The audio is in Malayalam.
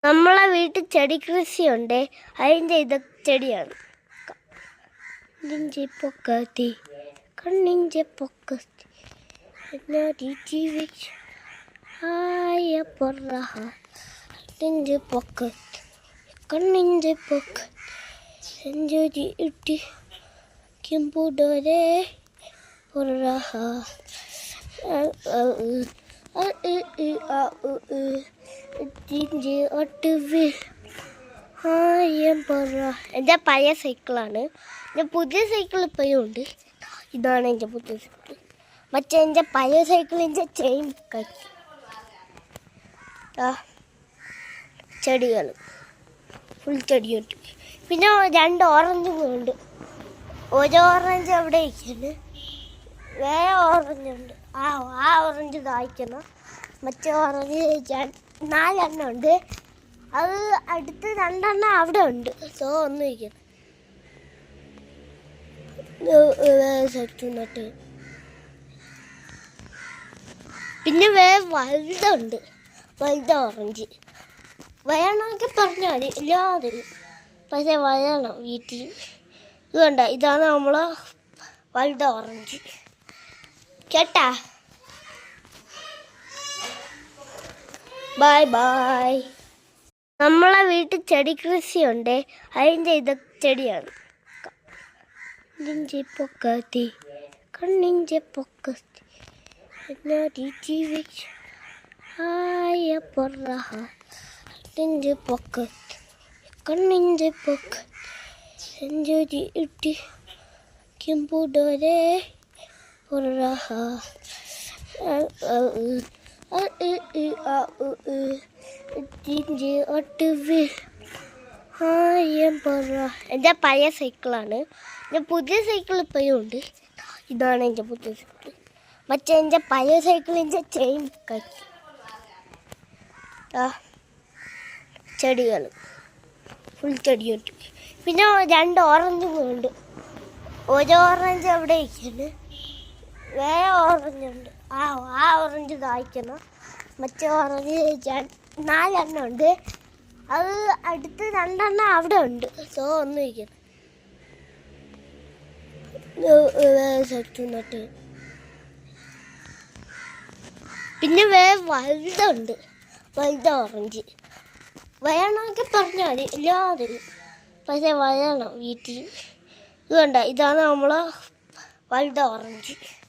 നമ്മളെ വീട്ടിൽ ചെടി കൃഷിയുണ്ട്. അതിൻ്റെ ഇത് ചെടിയാണ്. കണ്ണിൻ്റെ പൊക്കത്തി കണ്ണിൻ്റെ പൊക്കത്തി ആയ പൊറഹ കണ്ണിൻ്റെ പൊക്കത്തി കണ്ണിൻ്റെ പൊക്കത്തി സെഞ്ചുരി ഇട്ടി കിമ്പുടരെ പൊറഹ എൻ്റെ പഴയ സൈക്കിളാണ്. എൻ്റെ പുതിയ സൈക്കിൾ ഇപ്പോഴും ഉണ്ട്. ഇതാണ് എൻ്റെ പുതിയ സൈക്കിൾ. മറ്റേ എൻ്റെ പഴയ സൈക്കിളിൻ്റെ ചെയിൻ കത്തി. ചെടികൾ ഫുൾ ചെടിയുണ്ട്. പിന്നെ 2 ഓറഞ്ചും ഉണ്ട്. ഒരു ഓറഞ്ച് അവിടെ ഇരിക്കുന്നു, വേറെ ഓറഞ്ചുണ്ട്. ആ ഓറഞ്ച് കായ്ക്കണം. മറ്റേ ഓറഞ്ച് 4 ഉണ്ട്. അത് അടുത്ത് 2 അവിടെ ഉണ്ട്. സോ ഒന്നും ഇരിക്കണം. നട്ട് പിന്നെ വേറെ വലുതുണ്ട്. വലുത് ഓറഞ്ച് വേണമെങ്കിൽ പറഞ്ഞാൽ മതി, ഇല്ലാതെ പക്ഷേ വരണം വീട്ടിൽ. ഇത് കണ്ട, ഇതാണ് നമ്മളെ വലുത് ഓറഞ്ച്. കേട്ടാ? Bye bye. നമ്മളെ വീട്ടിൽ ചെടി കൃഷിയുണ്ട്. അതിൻ്റെ ഇത് ചെടിയാണ്. കണ്ണിൻ്റെ പൊക്കത്തി കണ്ണിൻ്റെ പൊക്കത്തി ആയ പൊറഹ കണ്ണിൻ്റെ പൊക്കത്തി കണ്ണിൻ്റെ പൊക്കത്തി സെഞ്ചുരി ഇട്ടി കിമ്പുടരെ പൊറഹ എൻ്റെ പഴയ സൈക്കിളാണ്. എൻ്റെ പുതിയ സൈക്കിൾ ഇപ്പോഴും ഉണ്ട്. ഇതാണ് എൻ്റെ പുതിയ സൈക്കിൾ. മറ്റേ എൻ്റെ പഴയ സൈക്കിളിൻ്റെ ചെയിൻ കത്തി. ചെടികൾ ഫുൾ ചെടിയുണ്ട്. പിന്നെ 2 ഓറഞ്ചും ഉണ്ട്. ഒരു ഓറഞ്ച് അവിടെ ഇരിക്കുന്നു, വേറെ ഓറഞ്ചുണ്ട്. ആ ഓറഞ്ച് കായ്ക്കണം. മറ്റേ ഓറഞ്ച് 4 ഉണ്ട്. അത് അടുത്ത് 2 അവിടെ ഉണ്ട്. സോ ഒന്നും ഇരിക്കണം. നട്ട് പിന്നെ വേറെ വലുതുണ്ട്. വലുത് ഓറഞ്ച് വേണമെങ്കിൽ പറഞ്ഞാൽ മതി, ഇല്ലാതെ പക്ഷേ വരണം വീട്ടിൽ. ഇത് കണ്ട, ഇതാണ് നമ്മളെ വലുത് ഓറഞ്ച്.